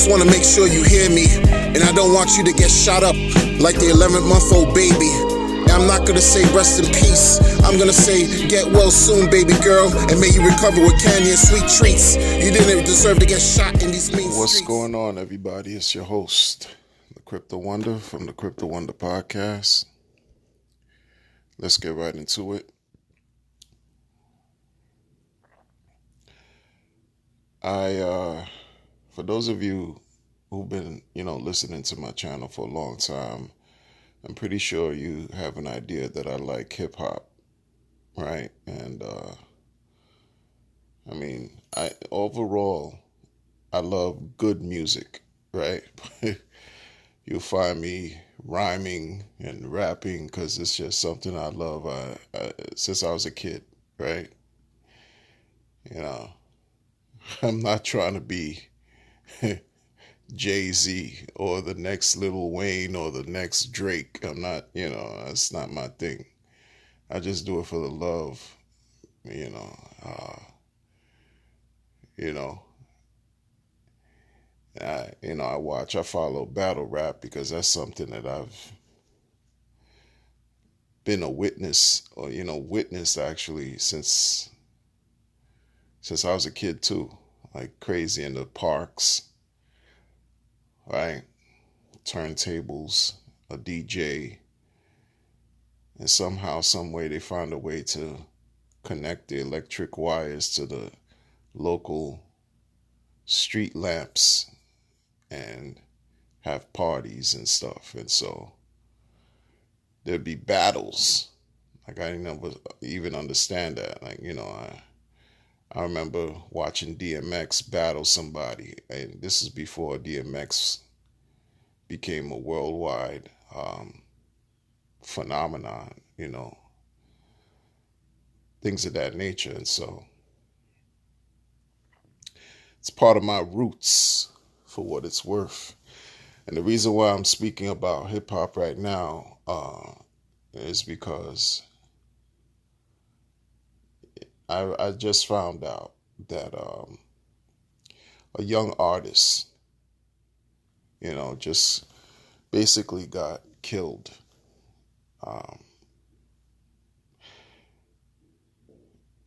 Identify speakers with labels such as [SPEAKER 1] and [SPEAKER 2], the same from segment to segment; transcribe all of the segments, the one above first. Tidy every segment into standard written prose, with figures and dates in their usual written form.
[SPEAKER 1] just want to make sure you hear me. And I don't want you to get shot up like the 11-month-old baby. And I'm not gonna say rest in peace. I'm gonna say get well soon, baby girl. And may you recover with candy and sweet treats. You didn't deserve to get shot in these mean streets.
[SPEAKER 2] What's going on, everybody? It's your host, the Crypto Wonder from the Crypto Wonder Podcast. Let's get right into it. For those of you who've been, listening to my channel for a long time, I'm pretty sure you have an idea that I like hip hop, right? And overall, I love good music, right? You'll find me rhyming and rapping because it's just something I love since I was a kid, right? I'm not trying to be Jay-Z or the next Lil Wayne or the next Drake. I'm not, that's not my thing. I just do it for the love, I follow battle rap because that's something that I've been a witness or, witnessed actually since I was a kid too, like crazy in the parks, right? Turntables, a DJ, and somehow, some way they find a way to connect the electric wires to the local street lamps and have parties and stuff. And so there'd be battles. Like I never even understand that. Like, I remember watching DMX battle somebody, and this is before DMX became a worldwide phenomenon, things of that nature. And so it's part of my roots for what it's worth. And the reason why I'm speaking about hip hop right now is because I just found out that a young artist, just basically got killed.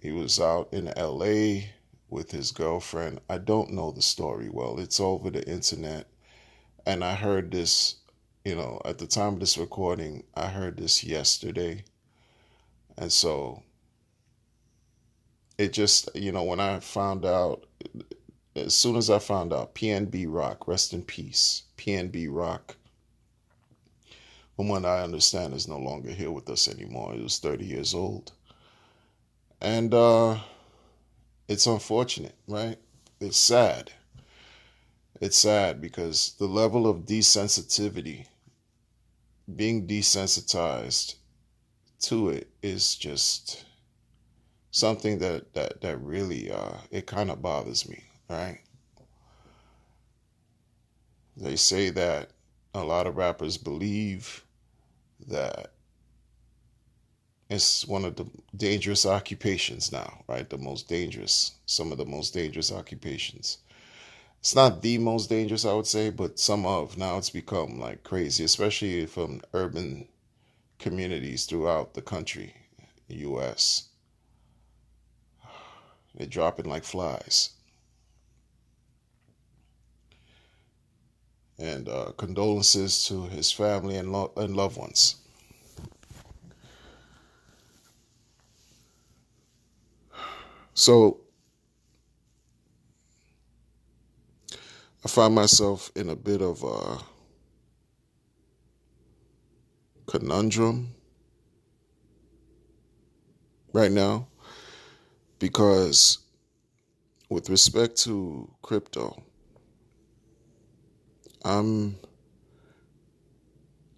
[SPEAKER 2] He was out in LA with his girlfriend. I don't know the story well. It's over the internet. And I heard this, at the time of this recording, I heard this yesterday. And so it just, when I found out, as soon as I found out, PNB Rock, rest in peace, PNB Rock, from what I understand, is no longer here with us anymore. He was 30 years old. And it's unfortunate, right? It's sad. It's sad because the level of desensitivity, being desensitized to it, is just something that really, it kind of bothers me, right? They say that a lot of rappers believe that it's one of the dangerous occupations now, right? Some of the most dangerous occupations. It's not the most dangerous, I would say, but now it's become like crazy, especially from urban communities throughout the country, the U.S. They're dropping like flies. And condolences to his family and loved ones. So I find myself in a bit of a conundrum right now because with respect to crypto, I'm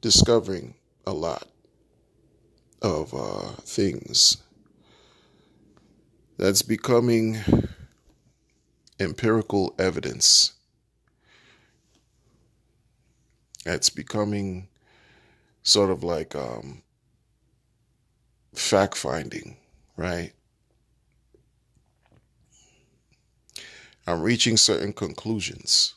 [SPEAKER 2] discovering a lot of things that's becoming empirical evidence. That's becoming sort of like fact finding, right? I'm reaching certain conclusions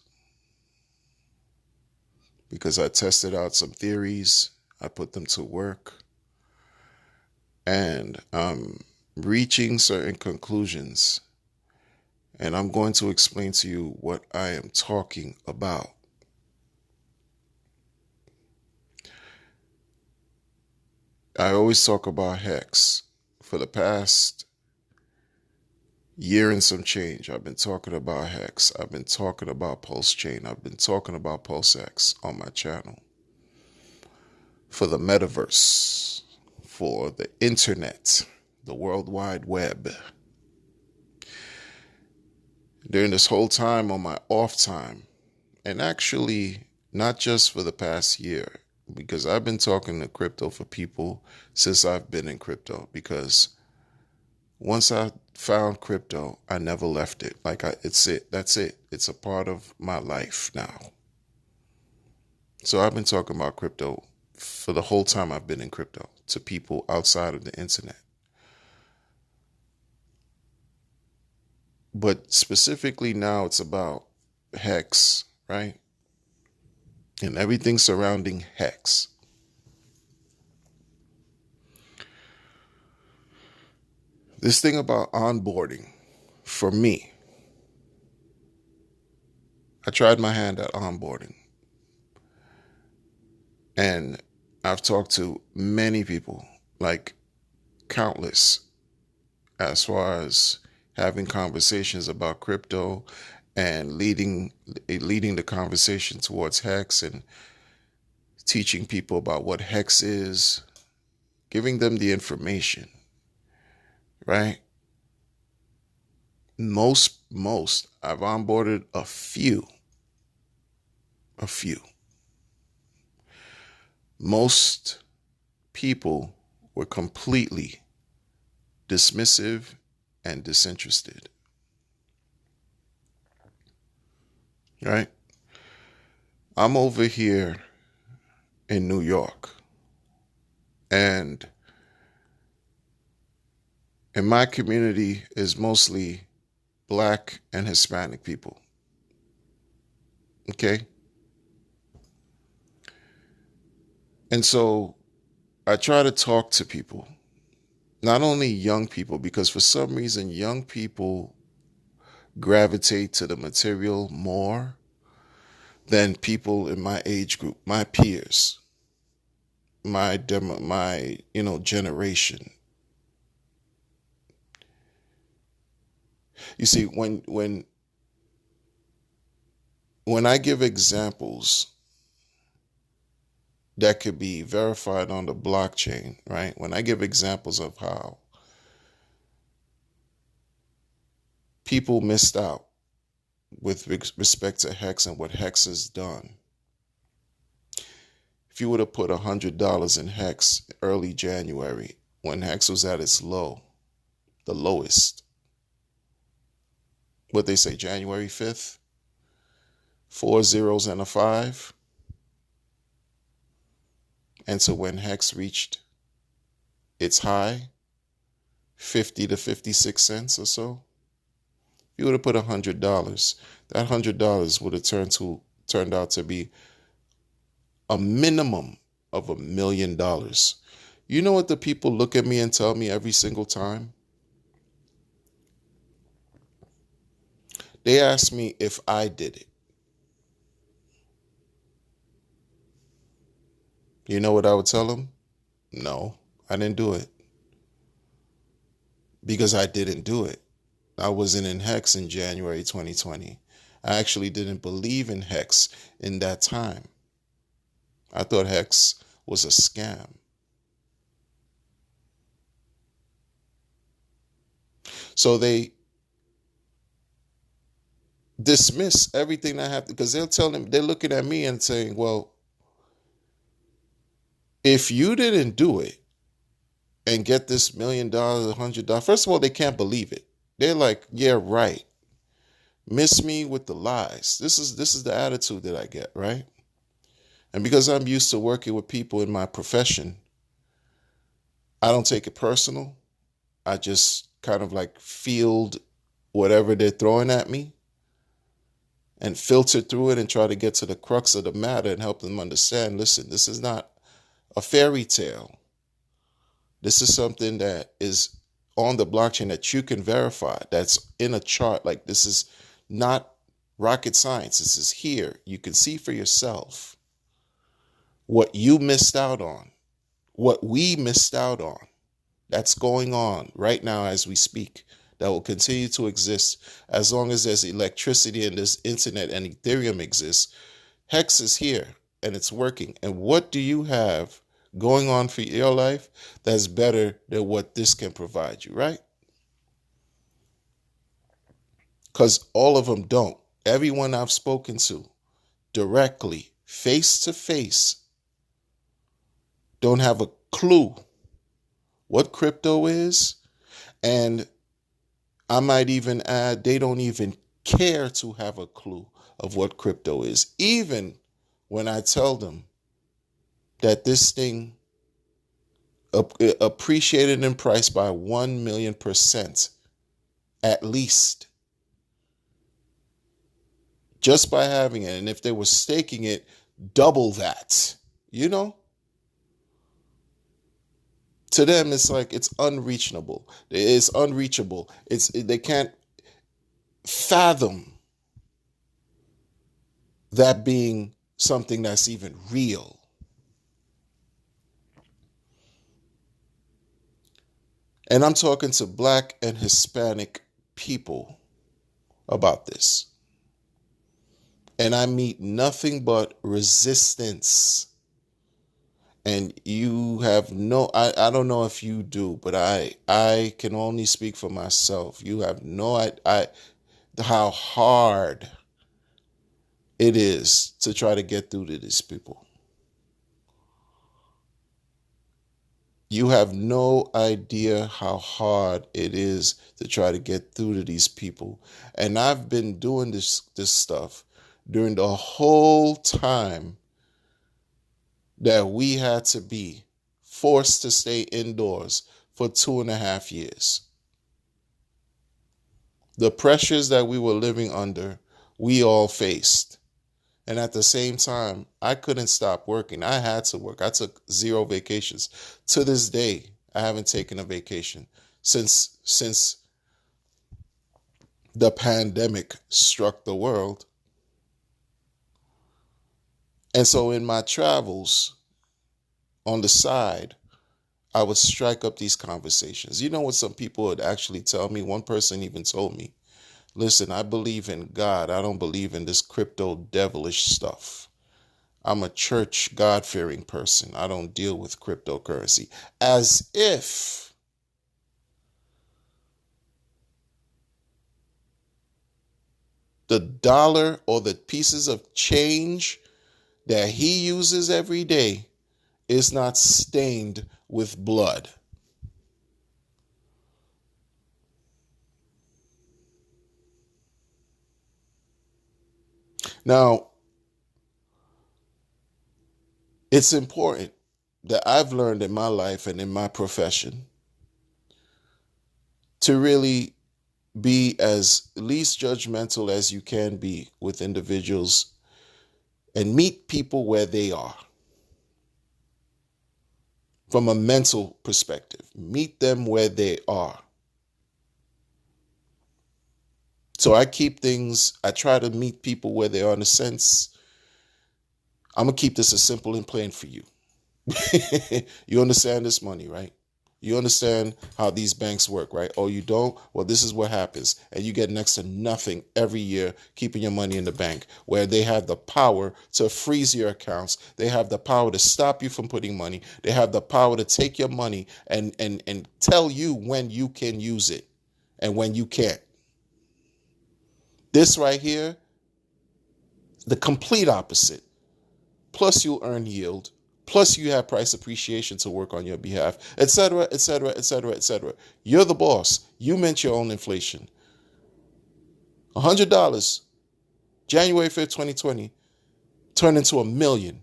[SPEAKER 2] because I tested out some theories, I put them to work, and I'm reaching certain conclusions. And I'm going to explain to you what I am talking about. I always talk about hex. For the past year and some change, I've been talking about hex. I've been talking about pulse chain. I've been talking about pulse X on my channel. For the metaverse, for the internet, the World Wide Web. During this whole time on my off time, and actually not just for the past year, because I've been talking to crypto for people since I've been in crypto, because once I found crypto, I never left it. That's it. It's a part of my life now. So I've been talking about crypto for the whole time I've been in crypto to people outside of the internet. But specifically now it's about hex, right? And everything surrounding hex. This thing about onboarding, for me, I tried my hand at onboarding. And I've talked to many people, like countless, as far as having conversations about crypto and leading the conversation towards hex and teaching people about what hex is, giving them the information, right? Most I've onboarded a few. Most people were completely dismissive and disinterested. Right? I'm over here in New York, and in my community is mostly Black and Hispanic people. Okay? And so I try to talk to people, not only young people, because for some reason young people gravitate to the material more than people in my age group, my peers, my generation. You see, when I give examples that could be verified on the blockchain, right? When I give examples of how people missed out with respect to hex and what hex has done. If you would have put $100 in hex early January, when hex was at its low, the lowest, what they say, January 5th, 4 zeros and a 5. And so when hex reached its high, 50 to 56 cents or so, you would have put $100. That $100 would have turned out to be a minimum of $1 million. You know what the people look at me and tell me every single time? They ask me if I did it. You know what I would tell them? No, I didn't do it. Because I didn't do it. I wasn't in hex in January 2020. I actually didn't believe in hex in that time. I thought hex was a scam. So they dismiss everything I have to, because they're looking at me and saying, well, if you didn't do it and get this $1 million, $100, first of all, they can't believe it. They're like, yeah, right. Miss me with the lies. This is the attitude that I get, right? And because I'm used to working with people in my profession, I don't take it personal. I just kind of like field whatever they're throwing at me. and filter through it and try to get to the crux of the matter and help them understand, listen, this is not a fairy tale. This is something that is on the blockchain that you can verify, that's in a chart. Like, this is not rocket science. This is here. You can see for yourself what you missed out on, what we missed out on. That's going on right now as we speak. That will continue to exist as long as there's electricity and this internet and Ethereum exists. Hex is here and it's working. And what do you have going on for your life that's better than what this can provide you, right? Because all of them don't. Everyone I've spoken to directly, face to face, don't have a clue what crypto is. And I might even add, they don't even care to have a clue of what crypto is. Even when I tell them that this thing appreciated in price by 1,000,000% at least, just by having it. And if they were staking it, double that, you know? To them, it's like it's unreachable. It's unreachable. They can't fathom that being something that's even real. And I'm talking to Black and Hispanic people about this. And I meet nothing but resistance. And you have I don't know if you do, but I can only speak for myself. You have no idea how hard it is to try to get through to these people. You have no idea how hard it is to try to get through to these people. And I've been doing this stuff during the whole time that we had to be forced to stay indoors for 2.5 years. The pressures that we were living under, we all faced. And at the same time, I couldn't stop working. I had to work. I took 0 vacations. To this day, I haven't taken a vacation since the pandemic struck the world. And so in my travels on the side, I would strike up these conversations. You know what some people would actually tell me? One person even told me, listen, I believe in God. I don't believe in this crypto devilish stuff. I'm a church God-fearing person. I don't deal with cryptocurrency. As if the dollar or the pieces of change that he uses every day is not stained with blood. Now, it's important that I've learned in my life and in my profession to really be as least judgmental as you can be with individuals and meet people where they are. From a mental perspective, meet them where they are. So I try to meet people where they are in a sense. I'm going to keep this as simple and plain for you. You understand this money, right? You understand how these banks work, right? Oh, you don't? Well, this is what happens. And you get next to nothing every year keeping your money in the bank, where they have the power to freeze your accounts. They have the power to stop you from putting money. They have the power to take your money and tell you when you can use it and when you can't. This right here, the complete opposite. Plus you'll earn yield. Plus you have price appreciation to work on your behalf, etc., etc., etc., etc. You're the boss. You meant your own inflation. $100, January 5th, 2020, turned into $1 million,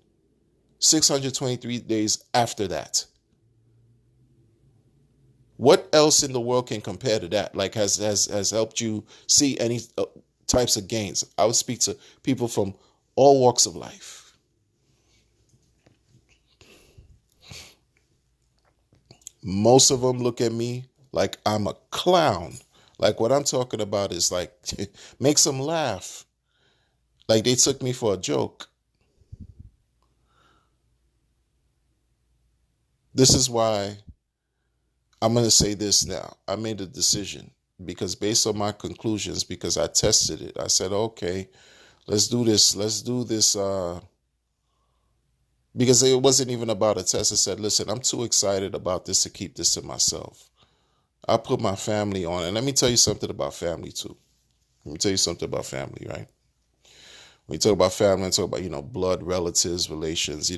[SPEAKER 2] 623 days after that. What else in the world can compare to that? Like has helped you see any types of gains. I would speak to people from all walks of life. Most of them look at me like I'm a clown. Like what I'm talking about is like, makes them laugh. Like they took me for a joke. This is why I'm going to say this now. I made a decision because based on my conclusions, because I tested it, I said, okay, let's do this. Let's do this. Because it wasn't even about a test. I said, listen, I'm too excited about this to keep this to myself. I put my family on. And let me tell you something about family too. Let me tell you something about family, right? When you talk about family, I talk about, blood relatives, relations,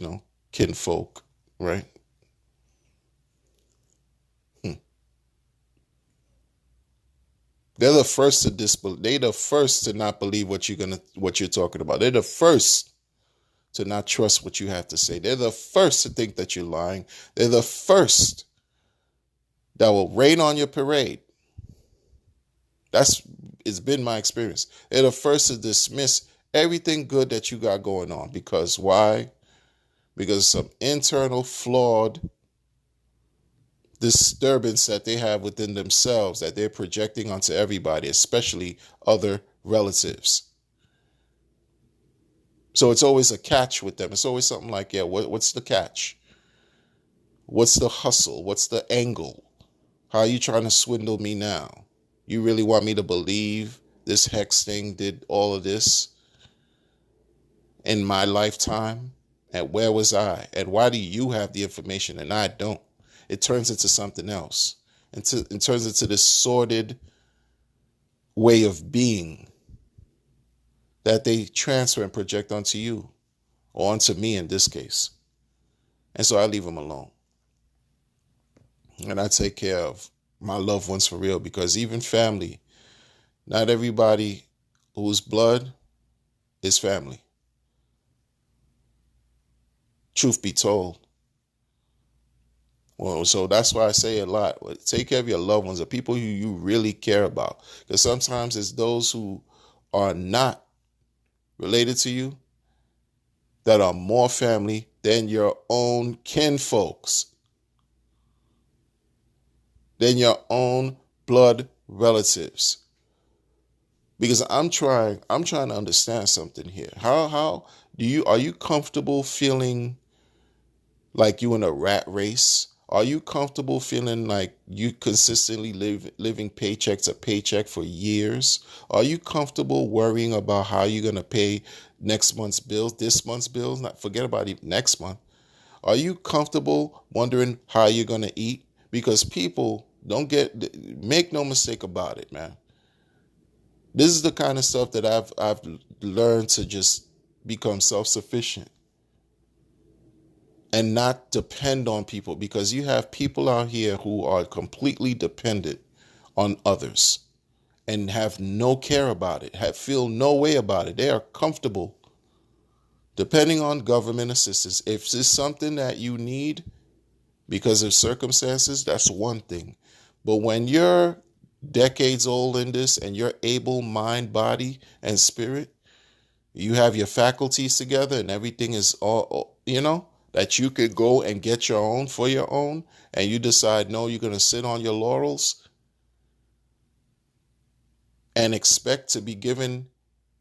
[SPEAKER 2] kinfolk, right? They're the first to disbelieve. They're the first to not believe what you're talking about. They're the first to not trust what you have to say. They're the first to think that you're lying. They're the first that will rain on your parade. It's been my experience. They're the first to dismiss everything good that you got going on. Because why? Because some internal flawed disturbance that they have within themselves that they're projecting onto everybody, especially other relatives. So it's always a catch with them. It's always something like, yeah, what's the catch? What's the hustle? What's the angle? How are you trying to swindle me now? You really want me to believe this hex thing did all of this in my lifetime? And where was I? And why do you have the information and I don't? It turns into something else. It turns into this sordid way of being that they transfer and project onto you, or onto me in this case. And so I leave them alone. And I take care of my loved ones for real, because even family, not everybody who's blood is family. Truth be told. Well, so that's why I say a lot. Take care of your loved ones, the people who you really care about. Because sometimes it's those who are not related to you that are more family than your own kinfolks, than your own blood relatives. Because I'm trying to understand something here. Are you comfortable feeling like you in a rat race? Are you comfortable feeling like you consistently living paycheck to paycheck for years? Are you comfortable worrying about how you're going to pay next month's bills, this month's bills? Not forget about it next month. Are you comfortable wondering how you're going to eat? Because people make no mistake about it, man. This is the kind of stuff that I've learned to just become self-sufficient and not depend on people, because you have people out here who are completely dependent on others and have no care about it, feel no way about it. They are comfortable depending on government assistance. If it's something that you need because of circumstances, that's one thing. But when you're decades old in this and you're able, mind, body, and spirit, you have your faculties together and everything is all, that you could go and get your own for your own, and you decide, no, you're going to sit on your laurels and expect to be given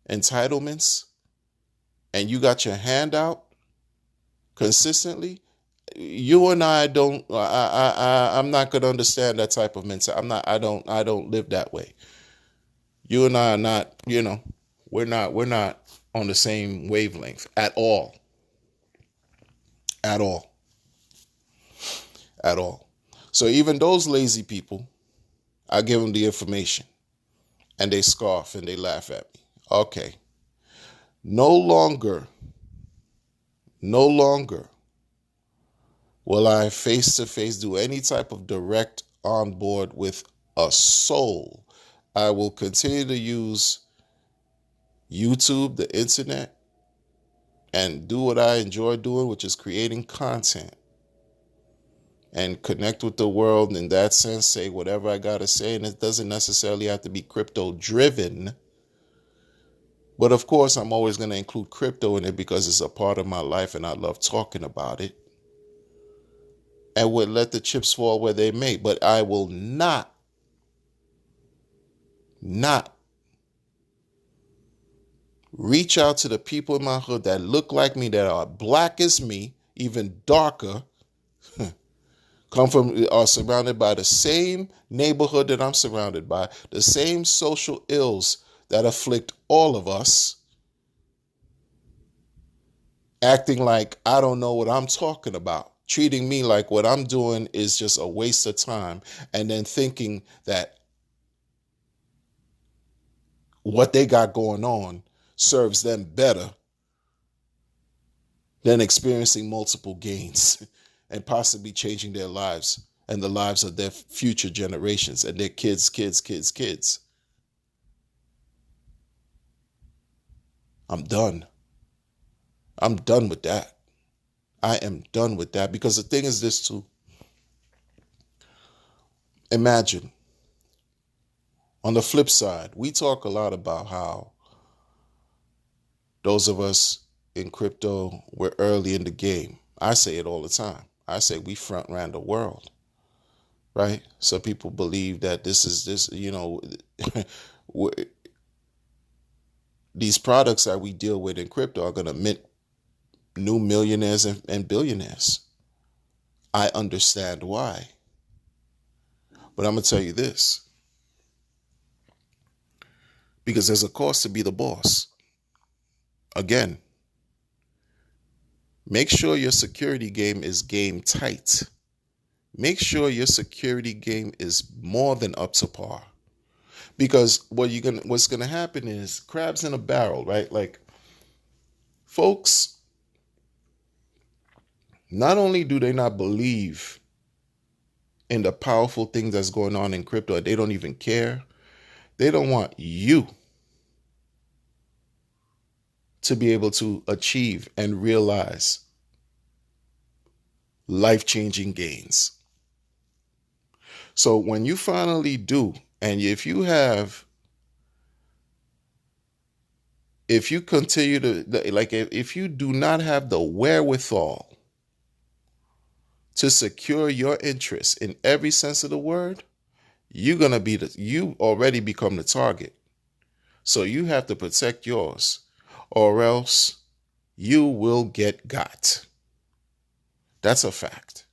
[SPEAKER 2] entitlements, and you got your hand out consistently, you and I I'm not going to understand that type of mentality. I don't live that way. You and I are not, we're not on the same wavelength at all. At all. At all. So even those lazy people, I give them the information and they scoff and they laugh at me. Okay. No longer will I face to face do any type of direct on board with a soul. I will continue to use YouTube, the internet, and do what I enjoy doing, which is creating content, and connect with the world in that sense, say whatever I got to say. And it doesn't necessarily have to be crypto driven. But of course, I'm always going to include crypto in it because it's a part of my life and I love talking about it. And would let the chips fall where they may. But I will not reach out to the people in my hood that look like me, that are black as me, even darker, are surrounded by the same neighborhood that I'm surrounded by, the same social ills that afflict all of us, acting like I don't know what I'm talking about, treating me like what I'm doing is just a waste of time, and then thinking that what they got going on serves them better than experiencing multiple gains and possibly changing their lives and the lives of their future generations and their kids. I'm done. I'm done with that. I am done with that, because the thing is this too. Imagine, on the flip side, we talk a lot about how those of us in crypto were early in the game. I say it all the time. I say we front ran the world, right? Some people believe that these products that we deal with in crypto are going to mint new millionaires and billionaires. I understand why. But I'm going to tell you this, because there's a cost to be the boss. Again, make sure your security game is game tight. Make sure your security game is more than up to par. Because what's gonna happen is crabs in a barrel, right? Like, folks, not only do they not believe in the powerful thing that's going on in crypto, they don't even care. They don't want you to be able to achieve and realize life-changing gains. So when you finally do, and if you continue to, like, if you do not have the wherewithal to secure your interests in every sense of the word, you already become the target. So you have to protect yours, or else you will get got. That's a fact.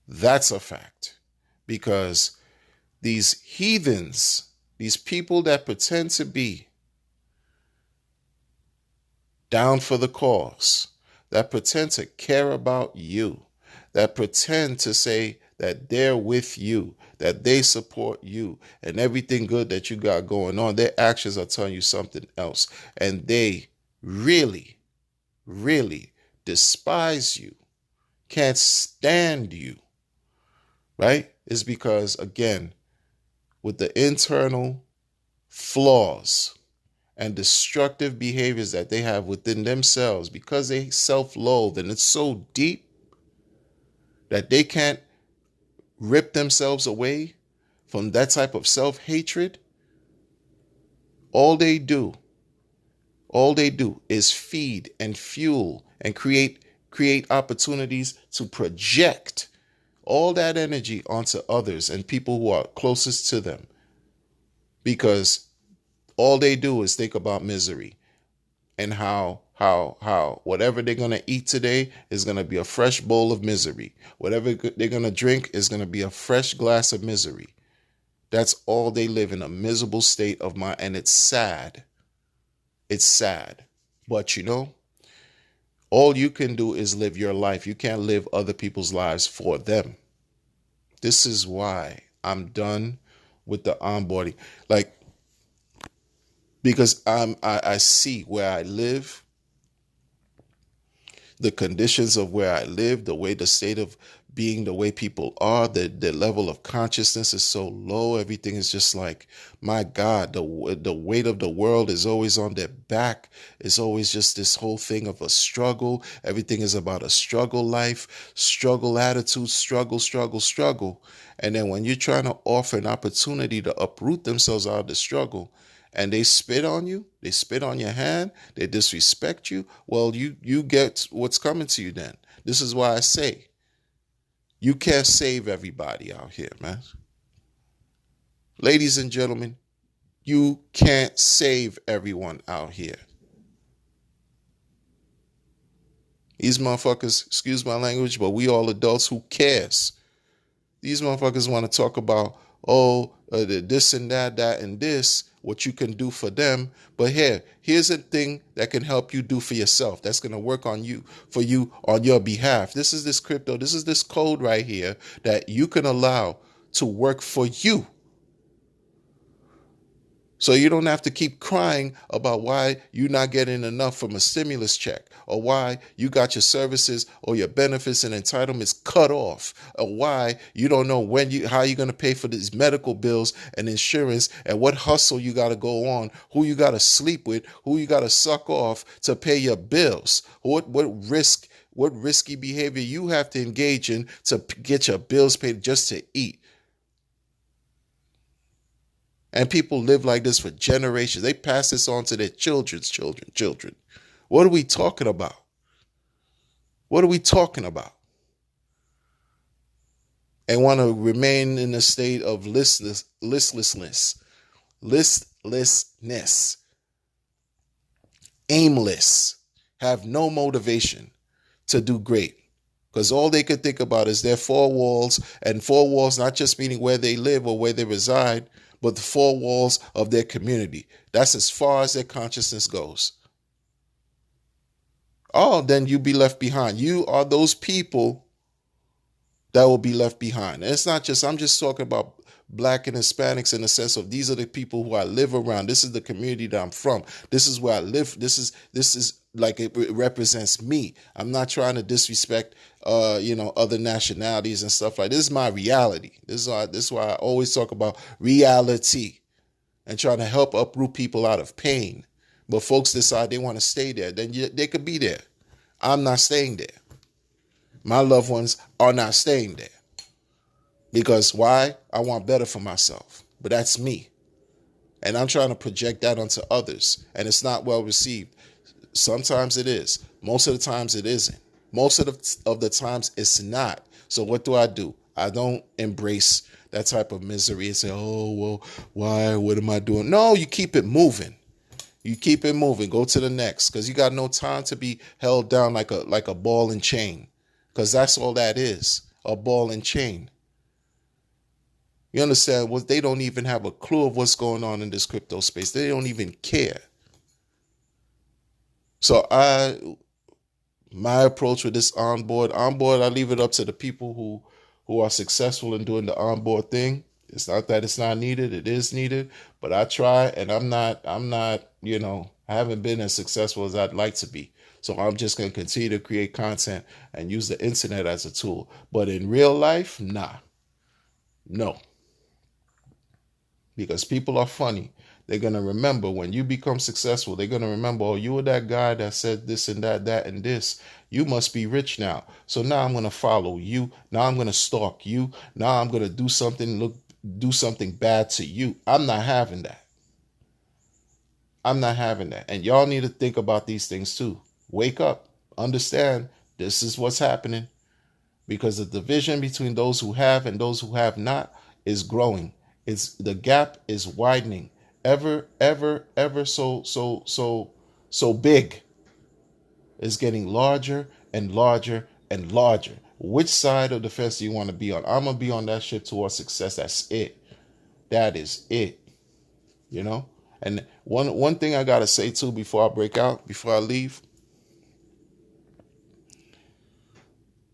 [SPEAKER 2] That's a fact. Because these heathens, these people that pretend to be down for the cause, that pretend to care about you, that pretend to say that they're with you, that they support you and everything good that you got going on, their actions are telling you something else. And they really, really despise you, can't stand you, right? It's because, again, with the internal flaws and destructive behaviors that they have within themselves, because they self-loathe and it's so deep that they can't rip themselves away from that type of self-hatred, all they do is feed and fuel and create opportunities to project all that energy onto others and people who are closest to them, because all they do is think about misery and how whatever they're going to eat today is going to be a fresh bowl of misery. Whatever they're going to drink is going to be a fresh glass of misery. That's all they live in, a miserable state of mind. And it's sad. It's sad. But all you can do is live your life. You can't live other people's lives for them. This is why I'm done with the onboarding. Like, because I see where I live, the conditions of where I live, the state of being, the way people are, the level of consciousness is so low. Everything is just like, my God, the weight of the world is always on their back. It's always just this whole thing of a struggle. Everything is about a struggle life, struggle attitude, struggle. And then when you're trying to offer an opportunity to uproot themselves out of the struggle and they spit on you, they spit on your hand, they disrespect you, well, you get what's coming to you then. This is why I say you can't save everybody out here, man. Ladies and gentlemen, you can't save everyone out here. These motherfuckers, excuse my language, but we all adults, who cares? These motherfuckers want to talk about, this and that, and this, what you can do for them. But here's a thing that can help you do for yourself. That's going to work on you, for you, on your behalf. This is this crypto. This is this code right here that you can allow to work for you. So you don't have to keep crying about why you're not getting enough from a stimulus check, or why you got your services or your benefits and entitlements cut off, or why you don't know how you're going to pay for these medical bills and insurance, and what hustle you got to go on, who you got to sleep with, who you got to suck off to pay your bills, what risky behavior you have to engage in to get your bills paid just to eat. And people live like this for generations. They pass this on to their children's children. What are we talking about? What are we talking about? And want to remain in a state of listlessness, aimless, have no motivation to do great. Because all they could think about is their four walls, and four walls not just meaning where they live or where they reside, but the four walls of their community. That's as far as their consciousness goes. Oh, then you be left behind. You are those people that will be left behind. And it's not just, I'm just talking about Black and Hispanics in the sense of these are the people who I live around. This is the community that I'm from. This is where I live. This is like it represents me. I'm not trying to disrespect other nationalities and stuff like this. This is my reality. This is why I always talk about reality and trying to help uproot people out of pain. But folks decide they want to stay there, then they could be there. I'm not staying there. My loved ones are not staying there. Because why? I want better for myself. But that's me. And I'm trying to project that onto others. And it's not well received. Sometimes it is. Most of the times it isn't. Most of the times it's not. So what do? I don't embrace that type of misery and say, oh, well, why? What am I doing? No, you keep it moving. You keep it moving. Go to the next. Because you got no time to be held down like a ball and chain. Because that's all that is. A ball and chain. You understand? Well, they don't even have a clue of what's going on in this crypto space. They don't even care. So my approach with this onboard, I leave it up to the people who are successful in doing the onboard thing. It's not that it's not needed. It is needed, but I try, and I'm not, I haven't been as successful as I'd like to be. So I'm just going to continue to create content and use the internet as a tool. But in real life, no. Because people are funny. They're going to remember when you become successful, they're going to remember, oh, you were that guy that said this and that and this. You must be rich now. So now I'm going to follow you. Now I'm going to stalk you. Now I'm going to do something bad to you. I'm not having that. And y'all need to think about these things too. Wake up. Understand this is what's happening. Because the division between those who have and those who have not is growing. The gap is widening ever so big. It's getting larger and larger and larger. Which side of the fence do you want to be on? I'm going to be on that ship towards success. That's it. That is it. And one thing I got to say too before I leave.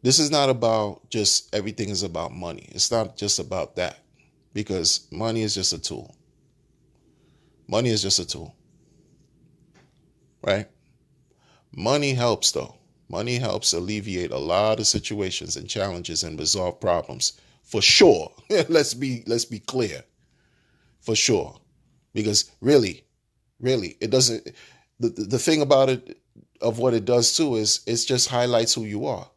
[SPEAKER 2] This is not about just everything is about money. It's not just about that. Because money is just a tool. Money is just a tool. Right? Money helps though. Money helps alleviate a lot of situations and challenges and resolve problems. For sure. Let's be clear. For sure. Because really, it doesn't, the thing about it, of what it does too, is it just highlights who you are.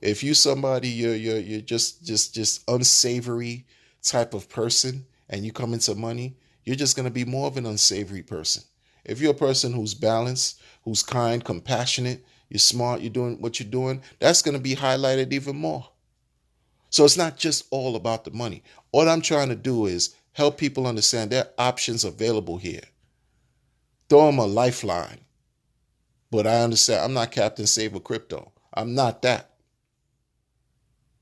[SPEAKER 2] If you somebody, you're just unsavory type of person, and you come into money, you're just going to be more of an unsavory person. If you're a person who's balanced, who's kind, compassionate, you're smart, you're doing what you're doing, that's going to be highlighted even more. So it's not just all about the money. All I'm trying to do is help people understand there are options available here. Throw them a lifeline. But I understand I'm not Captain Save a Crypto. I'm not that.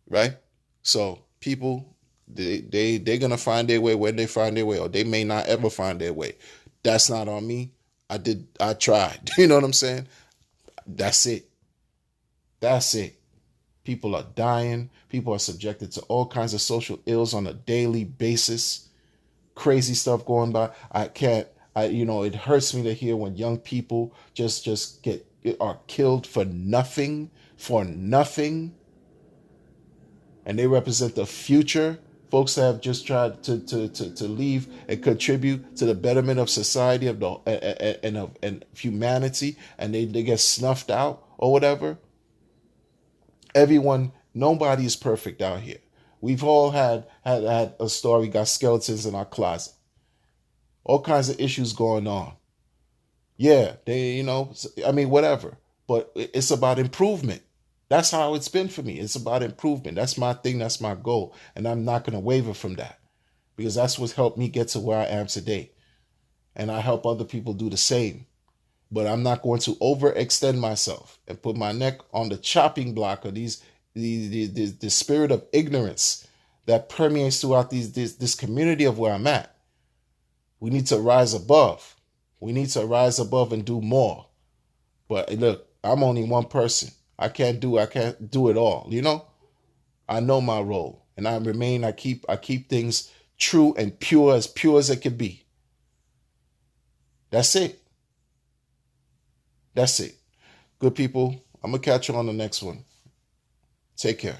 [SPEAKER 2] Right? So people, they're going to find their way when they find their way, or they may not ever find their way. That's not on me. I tried. You know what I'm saying? That's it. That's it. People are dying. People are subjected to all kinds of social ills on a daily basis. Crazy stuff going by. It hurts me to hear when young people just are killed for nothing, and they represent the future. Folks that have just tried to leave and contribute to the betterment of society and humanity, and they get snuffed out or whatever. Nobody is perfect out here. We've all had a story, got skeletons in our closet. All kinds of issues going on. Yeah, whatever. But it's about improvement. That's how it's been for me. It's about improvement. That's my thing. That's my goal. And I'm not going to waver from that, because that's what helped me get to where I am today. And I help other people do the same. But I'm not going to overextend myself and put my neck on the chopping block of the spirit of ignorance that permeates throughout this community of where I'm at. We need to rise above. We need to rise above and do more. But look, I'm only one person. I can't do it all. I know my role, and I keep things true and pure as it can be. That's it. That's it. Good people, I'm going to catch you on the next one. Take care.